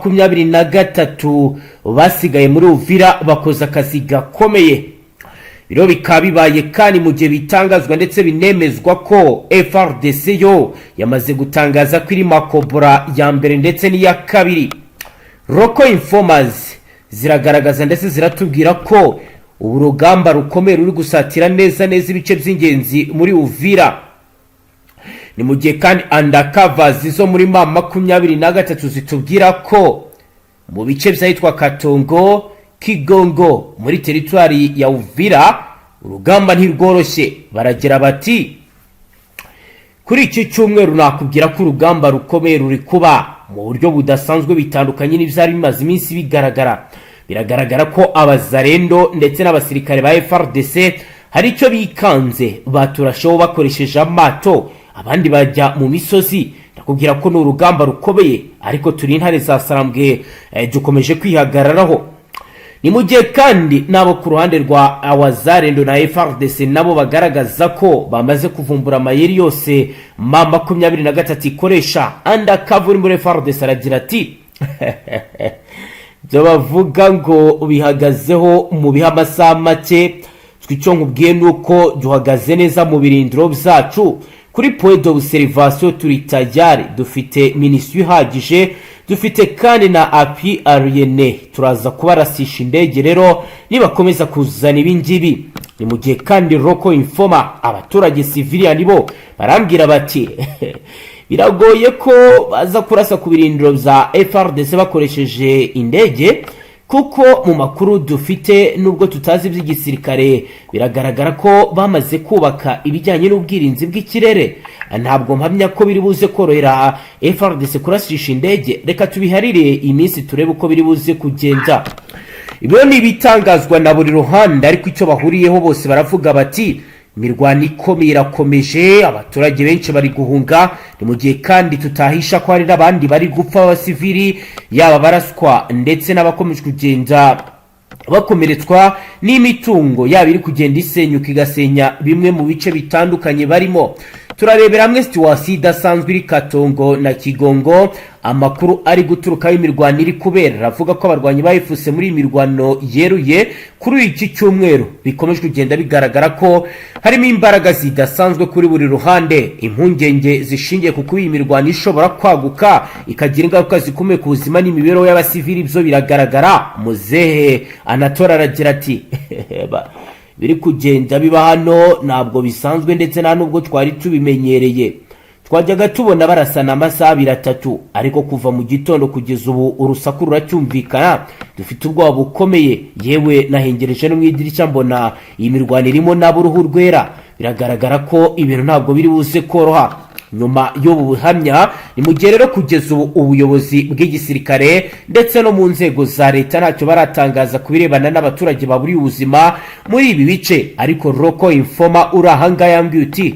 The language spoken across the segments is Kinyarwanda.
23 basigaye muri Uvira bakoze akazi gakomeye. Biro bikaba bibaye kandi mu gihe bitangazwa ndetse binemezwa ko Frdc yo yamaze gutangaza ko iri makobora ya mbere ndetse n'iya kabiri. Roko informers ziragaragaza ndetse ziratubwira ko urugamba rukomeye ruri gusatira neza ibice by'ingenzi muri Uvira. Ni mu gihe kandi undercovers zo muri M23 zitubwira ko mu bice by'ahitwa Katongo, Kigongo muri teritwari ya Uvira urugamba ntirworoshye. Baragira bati kuri iki cyumweru nakubwira ko urugamba rukomeye ruri kuba mu buryo budasanzwe bitandukanye n'ivyari bimaze iminsi bigaragara. Biragaragara ko abazarendo ndetse n'abasirikare ba Fardc hari icyo bikanze baturashaho bakoresheje amato, abandi bajya mu misozi. Ndakubwira ko n'urugamba rukomeye ariko turi intare za Sarambwe dukomeje kwihagararaho. Ni mu gihe kandi nabo ku ruhande rwa abazarendo na Fardc nabo bagaragaza ko bamaze kuvumbura amayeri yose M23 ikoresha. Undercover muri Fardc aragira ati byo bavuga ngo bihagazeho mu biha amasaha make, twicyo nkubwiye nuko duhagaze neza mu birindiro byacu. Kuri point d'observation turi tayari, dufite minisitiri ihagije, dufite kandi na appui aérienne, turaza kubarasisha indege rero nibakomeza kuzana ibingibi. Ni mu gihe kandi Roko informa abaturage civilian bo barambwira bati biragoye ko baza kurasa ku birindiro bya Frdc bakoresheje indege, kuko mu makuru dufite nubwo tutazi by'igisirikare biragaragara ko bamaze kubaka ibijyanye n'ubwirinzi bw'ikirere. Ntabwo mpamya ko biri buze korohera Frdc kurasisha indege. Reka tubiharire iminsi turebe uko biri buze kugenda. Ibyo ni bitangazwa na buri ruhande, ariko icyo bahuriyeho bose baravuga bati imirwano ikomeye irakomeje, abaturage benshi bari guhunga. Ni mu gihe kandi tutahisha ko hari n'abandi bari gupfa abasivili, yaba baraswa ndetse n'abakomeje kugenda bakomeretswa n'imitungo yaba iri kugenda isenyuka igasenya bimwe mu bice bitandukanye barimo. Turarebera hamwe situation idasanzwe iri Katongo na Kigongo, amakuru ari guturuka y'imirwano iri kubera. Ravuga ko abarwanyi bayifuse muri imirwano yeruye kuri iki cyumweru bikomeje kugenda bigaragara ko harimo imbaraga zidasanzwe kuri buri ruhande. Impungenge zishingiye ku kuba imirwano ishobora kwaguka ikagira ingaruka zikomeye ku buzima n'imibereho y'abasivili byo biragaragara. Muzehe Anatora aragira ati biri kugenda biba hano ntabwo bisanzwe ndetse nta nubwo twari tubimenyereye. Twajyaga tubona barasana amasaha 3, ariko kuva mu gitondo kugeza ubu urusaku ruracyumvikana. Dufite ubwoba bukomeye, yewe nahengereje no mu idirishya mbona iyi mirwano irimo n'aburuhu rwera. Biragaragara ko ibintu ntabwo biri buze koroha. Nyuma y'ubu buhamya ni mu gihe rero kugeza ubu ubuyobozi bw'igisirikare ndetse no mu nzego za leta ntacyo baratangaza kubirebana n'abaturage baburiye ubuzima muri ibi bice. Ariko Roko informa urahanga yambwiye uti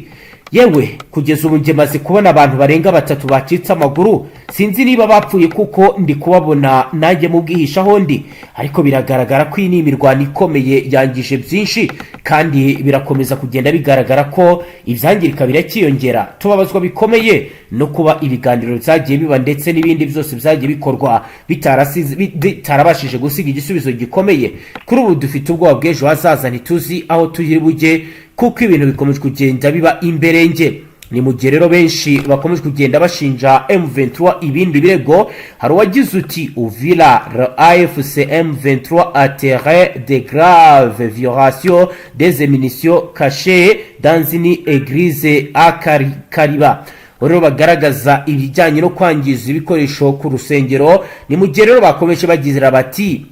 yewe kugeza ubu nge maze kubona abantu barenga 3 bacitse amaguru. Sinzi niba bapfuye kuko ndi kubabona nanjye mu bwihisha hondi, ariko biragaragara ko iyi ni imirwano ikomeye yangije byinshi kandi birakomeza kugenda bigaragara ko ibyangirika birakiyongera. Tubabazwa bikomeye no kuba ibiganiro byagiye biba ndetse n'ibindi byose byagiye bikorwa bitarabashije gusiga igisubizo gikomeye. Kuri ubu dufite ubwoba bw'ejo hazaza, ntituzi aho turi bujye kuko ibintu bikomeje kugenda biba imberenge. Ni mu gihe rero benshi bakomeje kugenda bashinja M23 ibindi birego. Hari uwagize uti Uvira AFC M23 a terre de graves violations des munitions cachées dans une église à Kariba. Rero bagaragaza ibijyanye no kwangiza ibikoresho ku rusengero. Ni mu gihe rero bakomeje bagizira bati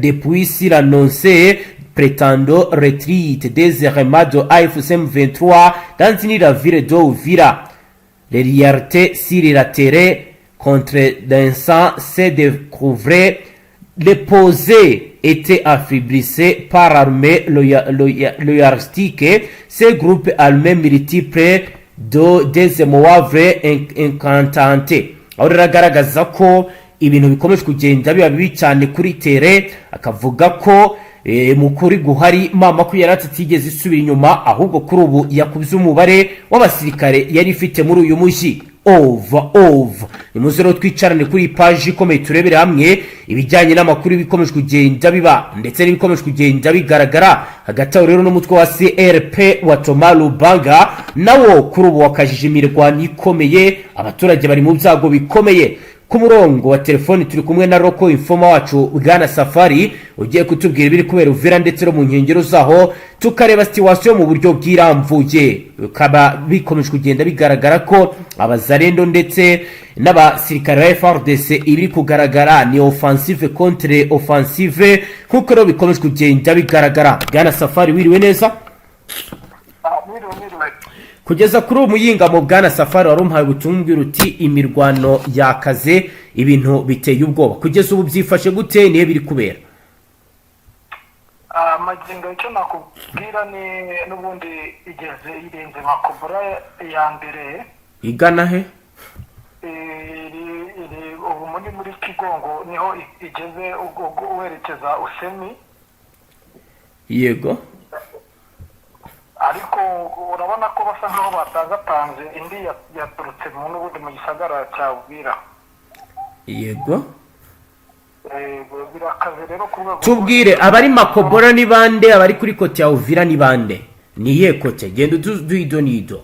depuis l'annonce prétendant retraite des éléments de AFSM 23 dans la ville d'Uvira. Les réalités sur la terre contre l'instant s'est découvert. Les posés étaient affaiblissés par l'armée loyalistique. Ces groupes armés multiples de des mouvements incantantes. Aho ragaragaza ko ibintu bikomeje kugenda biba bibi cyane kuri tere. Akavuga ko mukuri guhari M23 igeze isubira inyuma, ahubwo kuri ubu yakubye umubare w'abasirikare yari ifite muri uyu mujyi. ova ni muzero twicarane kuri page ikomeye turebere hamwe ibijyanye n'amakuru bikomeje kugenda biba ndetse n'ibikomeje kugenda bigaragara hagati aho rero n'umutwe wa CRP wa Thomas Lubanga nawo kuri ubu wakajije imirwano ikomeye abaturage bari mu byago bikomeye ku murongo wa telefoni turi kumwe na Roko informa wacu Bwana Safari ugiye kutubwira ibiri kubera Uvira ndetse no mu nkengero zaho tukareba situation mu buryo bw'iramvuye kaba bikomeje kugenda bigaragara ko abazarendo ndetse n'abasirikare ba Fardc ibiri kugaragara ni offensive contre offensive kuko rero bikomeje kugenda bigaragara. Bwana Safari wiriwe neza? Kugeza kuri umuyinga mu Bwana Safari warumpaye gutumbwira uti imirwano yakaze ibintu biteye ubwoba kugeza ubu byifashe gute niye biri kubera? Magingo icyo nakubwira ni n'ubundi igeze irenze makobora ya mbere igana he ubu muri Kigongo niho igeze ubwo werekeza Usemi. Yego, ariko urabona ko basa nkaho batagatanze indi yaturutse n'ubundi mu gisagara cya Uvira. yego, birakaze rero kurwego tubwire abari makobora ni bande abari kuri kote ya Uvira ni bande niye kote genda duido nido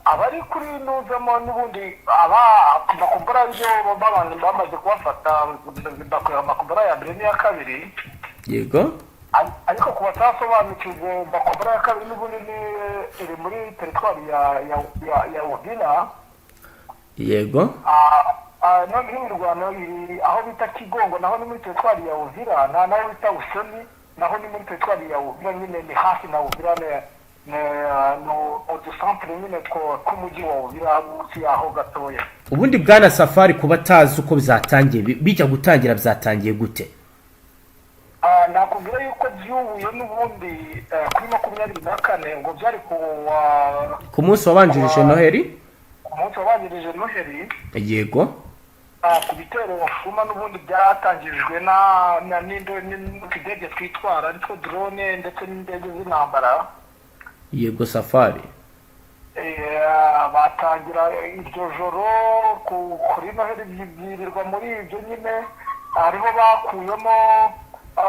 abari kuri nuzamo n'ubundi makobora byo babanje bamaze kubafata makobora ya mbere n'iya kabiri. yego, ariko kuba tasobanukirwa makobora ya kabiri n'ubundi iri muri teritwari ya Uvira. yego, none imirwano iri aho bita Kigongo naho ni muri teritwari ya Uvira naho bita Usemi naho ni muri teritwari ya Uvira nyine ni hafi na Uvira no udusantere nyine tw'umujyi wa Uvira munsi yaho gatoya. ubundi Bwana Safari kuba tazi uko bizatangiye bijya gutangira byatangiye gute? Nakubwira yuko byubuye n'ubundi kuri 24 ngo byari ku munsi wabanjirije Noheli. Umunsi wabanjirije Noheli. Yego. Ku bitero bafuma n'ubundi byatangijwe n'indege twitwara ariko drone ndetse n'indege z'intambara. Yego Safari. Batangira iryo joro kuri Noheli byirirwa muri ibyo nyine ariho bakuyemo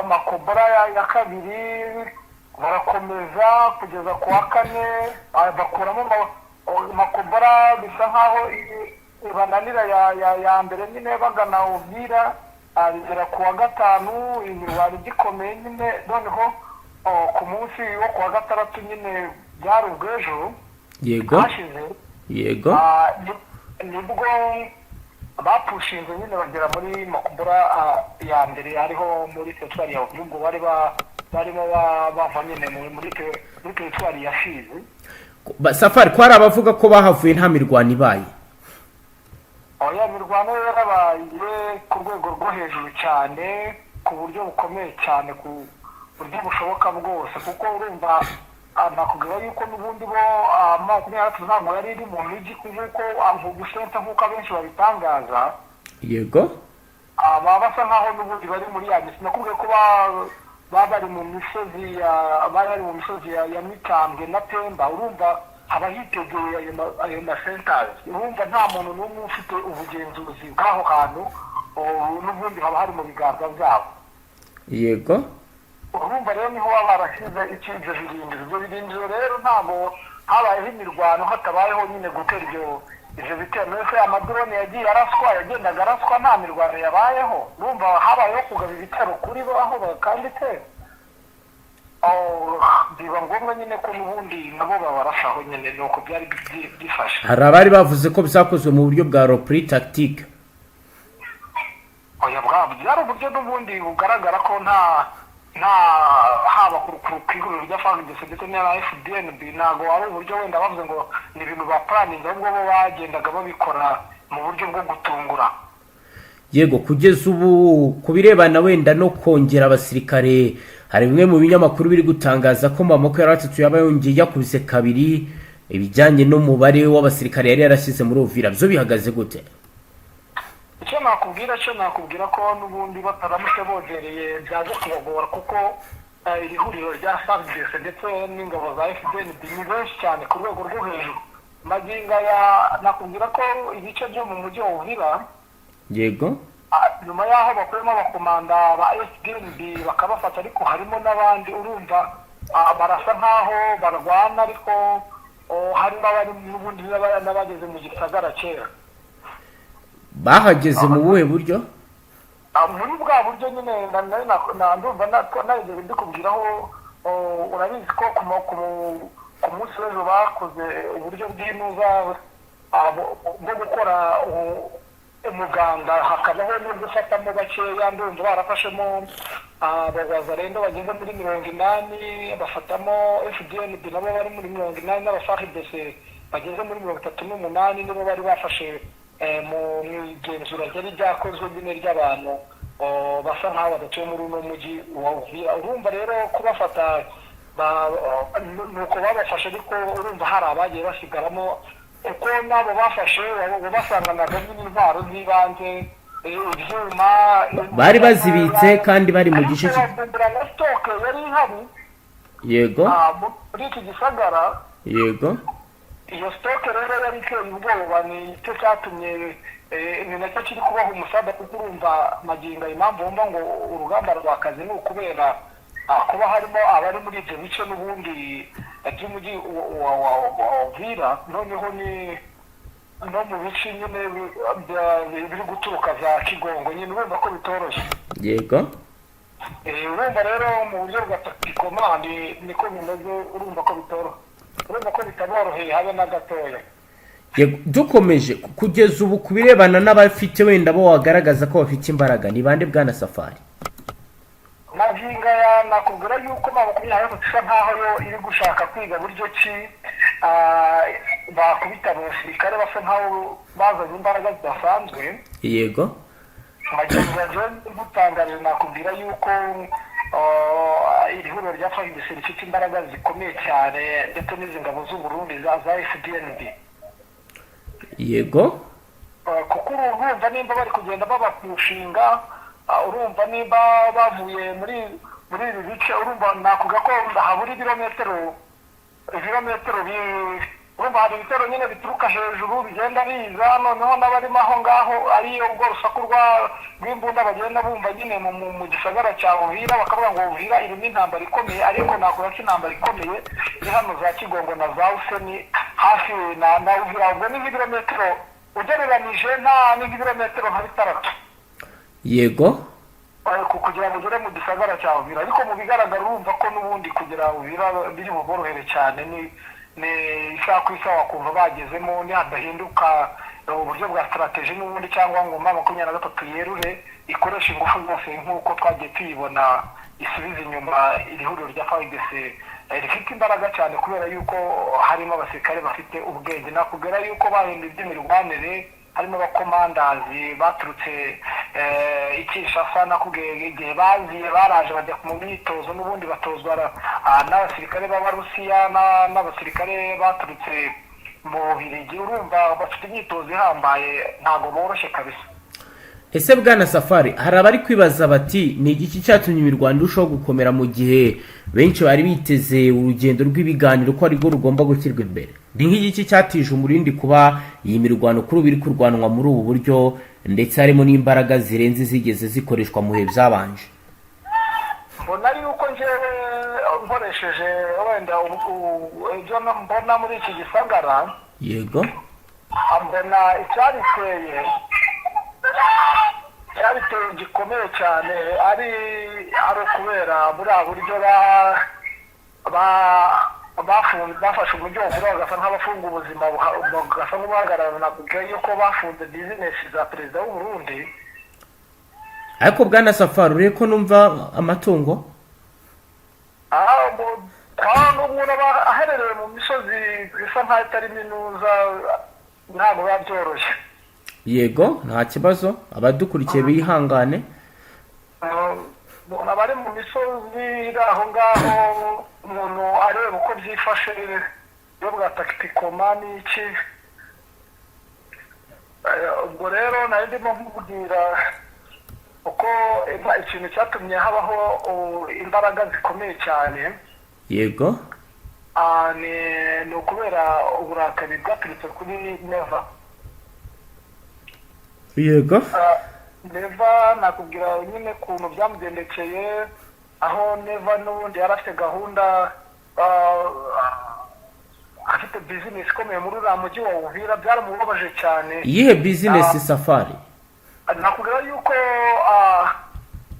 makobora ya kabiri barakomeza kugeza ku wa kane bakuramo makobora bisa nkaho bananira ya mbere nyine bagana Uvira bigera ku wa gatanu imirwano igikomeye nyine noneho ku munsi wo ku wa gatandatu nyine byari ubw'ejo. Yego, hashize yego, nibwo bapushinze nyine bagera muri makobora ya mbere ariho muri teritwari ya Uvira ubwo barimo bava nyine muri teritwari ya Fizi. Safari kwari abavuga ko bahavuye nta mirwano ibaye? Oya, mirwano yarabaye ku rwego rwo hejuru cyane ku buryo bukomeye cyane ku buryo bushoboka bwose kuko urumva nakubwira yuko n'ubundi bo 23 ntabwo yari iri mu mijyi nk'uko gusenta nk'uko abenshi babitangaza. Yego, basa nkaho n'ubundi bari muri ya misi nakubwiye ko bari mu misozi ya Mitambwe na Pemba. urumva haba hitegeye ayo masentazi. urumva nta muntu n'umwe ufite ubugenzuzi bw'aho hantu n'ubundi haba hari mu biganza byabo. yego, urumva rero niho baba barashyize ibyo birindiro rero ntabwo habayeho imirwano hatabayeho nyine gutera ibyo bitero. mbese amadrone yagiye yagendaga araswa nta mirwano yabayeho. urumva habayeho kugaba ibitero kuri bo aho bakanditse biba ngombwa nyine ko n'ubundi nabo babarashaho nyine nuko byari byifashe. hari abari bavuze ko byakozwe mu buryo bwa repri tactique. oya byari uburyo n'ubundi bugaragara ko nta haba ku ihuriro rya Fardc ndetse na Fdnb ntabwo ari uburyo wenda bavuze ngo ni ibintu ba planning ahubwo bo bagendaga babikora mu buryo bwo gutungura. Yego, kugeza ubu kubirebana wenda no kongera abasirikare hari bimwe mu binyamakuru biri gutangaza ko mamoko yaratatu yaba yongeye yakubise kabiri ibijyanye n'umubare w'abasirikare yari yarashyize muri Uvira. byo bihagaze gute? icyo nakubwira ko n'ubundi bataramutse bogereye byaje kubagora kuko iri huriro rya Fardc ndetse n'ingabo za Fdnb ni benshi cyane ku rwego rwo hejuru. Maginga ya nakubwira ko ibice byo mu mujyi wa Uvira, yego, nyuma yaho bakuyemo abakomanda ba Fdnb bakabafata, ariko harimo n'abandi urumva barasa nkaho barwana, ariko harimo abari n'ubundi n'abageze mu gisagara kera. bahageze mu buhe buryo? Muri bwa buryo nyine ndumva narigeze ndikubwiraho. Urabizi ko ku munsi w'ejo bakoze uburyo bw'inuza bwo gukora umuganda, hakabaho no gufatamo bakeya. Ndumva barafashemo abazarendo bageze muri 80, bafatamo Fdnb nabo bari muri 80, n'abafardc bageze muri 38 nibo bari bafashe mu igenzura ryari ryakozwe nyine ry'abantu basa nk'aho badatuye muri uno mujyi wa Uvira. Urumva rero kubafata nuko babafashe, ariko urumva hari abagiye basigaramo, kuko nabo bafashe basanganaga n'intwaro z'ibanze, ibyuma bari bazibitse kandi bari mu gice na stock yari ihari. Yego, muri iki gisagara. yego, iyo stock rero yari iteye ubwoba, ni cyo cyatumye ni nacyo kiri kubaha umusada, kuko urumva maginga impamvu wumva ngo urugamba rw'akazi ni ukubera kuba harimo abari muri ibyo bice n'ubundi by'umujyi wa Uvira, noneho ni no mu bice nyine biri guturuka za Kigongo, nyine urumva ko bitoroshye. yego. Urumva rero mu buryo bwa tactikomandi niko bimeze, urumva ko bitoroha, urumva ko bitaboroheye habe na gatoya. Yego, dukomeje kugeza ubu kubirebana n'abafite wenda bo wagaragaza ko bafite imbaraga, ni bande bwana Safari? Maginga ya nakubwira yuko Bakomeje isa nkaho yo iri gushaka kwiga buryo ki bakubita abasirikare basa nkaho bazanye imbaraga zidasanzwe. Yego, Maginga je gutangarira nakubwira yuko iri huriro rya Fardc rifite imbaraga zikomeye cyane, ndetse n'izi ngabo z'u Burundi za Fdnb. yego, kuko urumva nimba bari kugenda babapushinga, urumva nimba bavuye muri ibi bice, urumva nakuga ko habura ibirometero, urumva hari ibitero nyine bituruka hejuru bigenda biza, noneho n'abarimo aho ngaho ari ubwo rusaku rw'imbunda bagenda bumva nyine mu gisagara cya Uvira, bakavuga ngo Uvira irimo intambara ikomeye, ariko nakuga ko intambara ikomeye ni hano za Kigongo na za Useni hafi na Uvira. Ubwo ni ibirometero ugereranije n'ibirometero nka 6. yego, kugira ngo ugere mu gisagara cya Uvira, ariko mu bigaragara urumva ko n'ubundi kugira Uvira biri buborohere cyane. ni isaha ku isaha wakumva bagezemo, nihadahinduka uburyo bwa strategy n'ubundi, cyangwa ngo 23 yerure ikoresha ingufu zose nk'uko twagiye tuyibona isubiza inyuma iri huriro rya Fardc rifite imbaraga cyane, kubera yuko harimo abasirikare bafite ubwenge. Nakubwira yuko bahinda iby'imirwanire, harimo abakomandazi baturutse Kinshasa, nakubwiye igihe baziye baraje bajya mu myitozo, n'ubundi batozwa n'abasirikare b'Abarusiya n'abasirikare baturutse mu Bubiligi. Urumva bafite imyitozo ihambaye, ntabwo boroshye kabisa. Ese bwana Safari, hari abari kwibaza bati ni igiki cyatumye imirwano irushaho gukomera mu gihe benshi bari biteze urugendo rw'ibiganiro ko ariko rugomba gushyirwa imbere? Ni nk'igiki cyatije umurindi kuba iyi mirwano kuri ubu iri kurwanwa muri ubu buryo, ndetse harimo n'imbaraga zirenze zigeze zikoreshwa mu bihe byabanje? Mbona yuko njyewe nkoresheje wenda ibyo mbona muri iki gisagara. Yego, mbona icyariteye gikomeye cyane ari ukubera muri buryo bafashe umujyi wa Uvira bagasa nk'abafunga ubuzima, bagasa nk'ubahagarara. Nakubwiye yuko bafunze bizinesi za perezida w'u Burundi. ariko bwana Safari urebe ko numva amatungo n'umuntu aherereye mu misozi bisa nk'aho itari minuza, ntabwo biba byoroshye. Yego, nta kibazo, abadukurikiye bihangane. Abari mu misozi iri aho ngaho, umuntu areba uko byifashe iyo bwa tactikomani iki. Ubwo rero nari ndimo nkubwira uko ikintu cyatumye habaho imbaraga zikomeye cyane. Yego. Ni ukubera uburakari bwaturutse kuri Neva. Yego. Neva nakubwira nyine ukuntu byamugendekeye, aho Neva n'ubundi yarafite gahunda, afite business ikomeye muri uriya mujyi wa Uvira, byaramubabaje cyane. Iyihe business Safari? Nakubwira yuko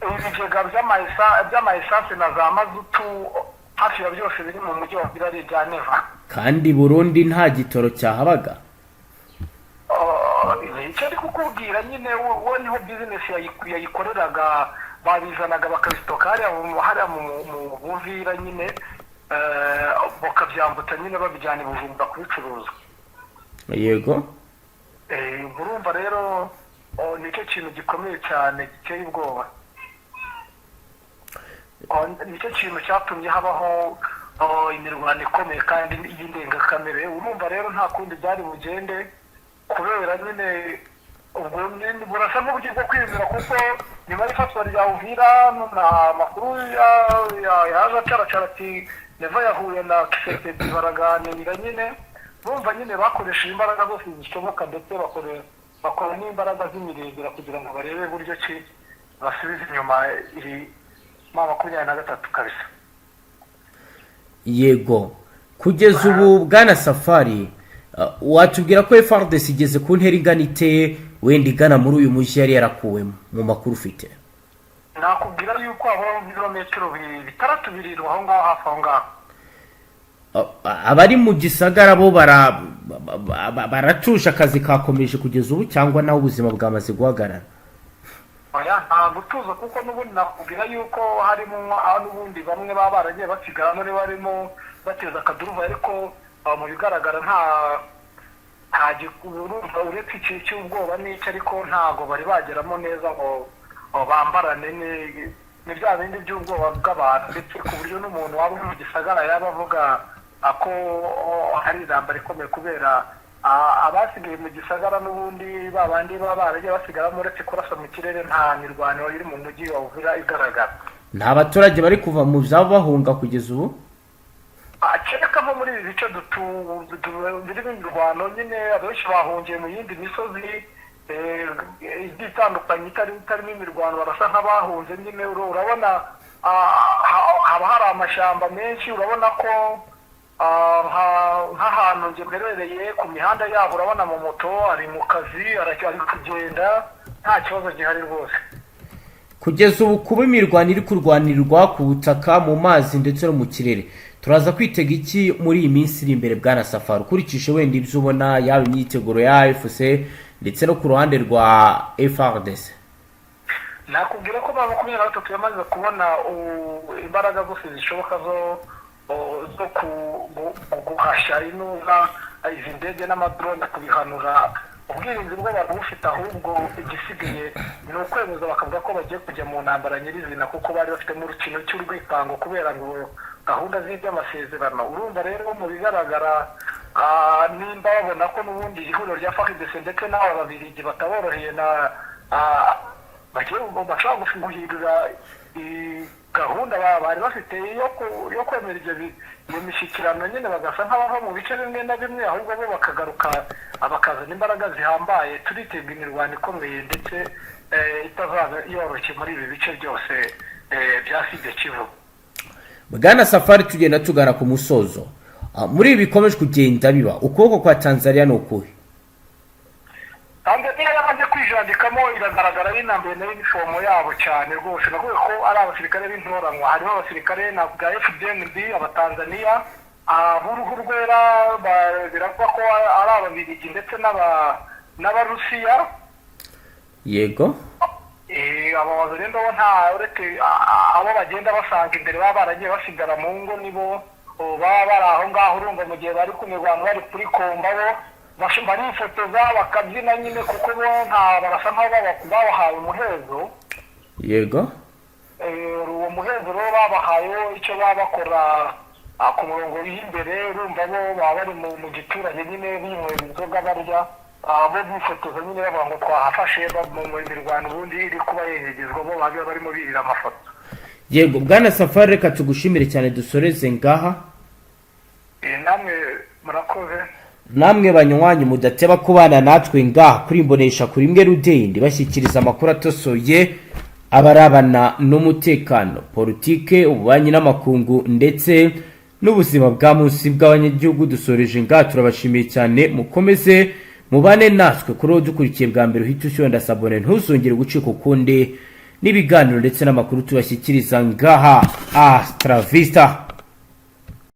ibigega by'amaesanse na za mazutu hafi ya byose biri mu mujyi wa Uvira ari ibya Neva. Kandi Burundi nta gitoro cyahabaga? Icyo ari kukubwira nyine, we niho business yayikoreraga, babizanaga bakabisitoka hariya mu Uvira nyine, bakabyambutsa nyine babijyana i Bujumbura kubicuruza. Yego. Urumva rero nicyo kintu gikomeye cyane giteye ubwoba. Nicyo kintu cyatumye habaho imirwano ikomeye kandi y'indengakamere. Urumva rero nta kundi byari bugende, kubera nyine ubwo burasa n'uburyo bwo kwizera, kuko nyuma y'ifatwa rya Uvira n'amakuru yaje acaracara ati Neva yahuye na Kisekedi baraganira nyine. Urumva nyine bakoresheje imbaraga zose zishoboka, ndetse bakora n'imbaraga z'imirengera kugira ngo barebe buryo ki basubiza inyuma iri 23 kabisa. Yego. Kugeza ubu Bwana Safari, watubwira ko Fardc igeze ku ntera igana ite, wenda igana muri uyu mujyi yari yarakuwemo mu makuru ufite? Nakubwira yuko aho ibirometero bitandatu birirwa aho ngaho hafi aho ngaho. Abari mu gisagara bo baracusha akazi kakomeje kugeza ubu, cyangwa naho ubuzima bwamaze guhagarara? Nta gutuza, kuko n'ubundi nakubwira yuko harimo n'ubundi bamwe baba baragiye basigara muri barimo bateza akaduruva, ariko mu bigaragara nta gikurumva uretse iki cy'ubwoba n'icyo, ariko ntago bari bageramo neza ngo bambarane ni bya bindi by'ubwoba bw'abantu, ndetse ku buryo n'umuntu waba uri mu gisagara yaba avuga ko hari ijambo rikomeye, kubera abasigaye mu gisagara n'ubundi babandi baba baragiye basigaramo, uretse kurasa mu kirere nta mirwano iri mu mujyi wa Uvira igaragara. Nta baturage bari kuva mu byabo bahunga kugeza ubu? Kereka nko muri ibi bice birimo imirwano nyine, abenshi bahungiye mu yindi misozi igiye itandukanye itarimo imirwano, barasa nk'abahunze nyine. Urabona haba hari amashyamba menshi, urabona ko nk'ahantu njye mberereye ku mihanda yabo, urabona mu moto ari mu kazi ari kugenda, nta kibazo gihari rwose. Kugeza ubu kuba imirwano iri kurwanirwa ku butaka, mu mazi ndetse no mu kirere, turaza kwitega iki muri iyi minsi iri imbere Bwana Safari, ukurikije wenda ibyo ubona, yaba imyiteguro ya AFC ndetse no ku ruhande rwa Fardc? Nakubwira ko 23 yamaze kubona imbaraga zose zishoboka zo guhashya inuza izi ndege n'amadrone, kubihanura. Ubwirinzi bw'abantu bufite, ahubwo igisigaye ni ukwemeza bakavuga ko bagiye kujya mu ntambara nyirizina, kuko bari bafitemo urukino cy'urwikango kubera ngo gahunda z'iby'amasezerano. Urumva rero mu bigaragara nimba babona ko n'ubundi ihuriro rya Fardc ndetse n'aba babirigi bataboroheye bashobora guhindura gahunda bari bafite yo kwemera iyo mishyikirano nyine, bagasa nk'abava mu bice bimwe na bimwe, ahubwo bo bakagaruka bakazana imbaraga zihambaye. Turitega imirwano ikomeye ndetse itazaza yoroshye muri ibi bice byose bya Sud Kivu. Bwana Safari, tugenda tugana ku musozo. Muri ibi bikomeje kugenda biba, ukuboko kwa Tanzania ni ukuhe? Tanzania yamaze kwijandikamo, iragaragara binambaye na uniform yabo cyane rwose, navuga ko ari abasirikare b'intoranywa. Harimo abasirikare bwa Fdnb, abatanzania, b'uruhu rwera, biravugwa ko ari ababirigi ndetse n'abarusiya. Yego. Abo bazirendo bo nta uretse abo bagenda basanga imbere baba baragiye basigara mu ngo, nibo baba bari aho ngaho. Urumva mu gihe bari ku mirwano bari kuri komba, bo barifotoza bakabyina nyine, kuko bo nta barasa nk'aho babahaye umuhezo. Yego. Uwo muhezo rero babahaye icyo baba bakora ku murongo w'imbere. Urumva bo baba bari mu giturage nyine binywera inzoga barya, bo bifotoza nyine bavuga ngo twahafashe mu mirwano ubundi iri kuba yehegezwa bo babiba barimo birira amafoto. Yego bwana Safari, reka tugushimire cyane dusoreze ngaha. Namwe murakoze. Namwe banywanyi mudateba kubana natwe ngaha kuri imbonesha kuri imwe rudende bashyikiriza amakuru atosoye abarabana n'umutekano, politike, ububanyi n'amakungu ndetse n'ubuzima bwa munsi bw'abanyagihugu. Dusoreje ngaha, turabashimiye cyane, mukomeze mubane natwe kuri dukurikiye bwa mbere uhita ushonda sabone, ntuzongere gucika ukundi n'ibiganiro ndetse n'amakuru tubashyikiriza ngaha. Astra Vista.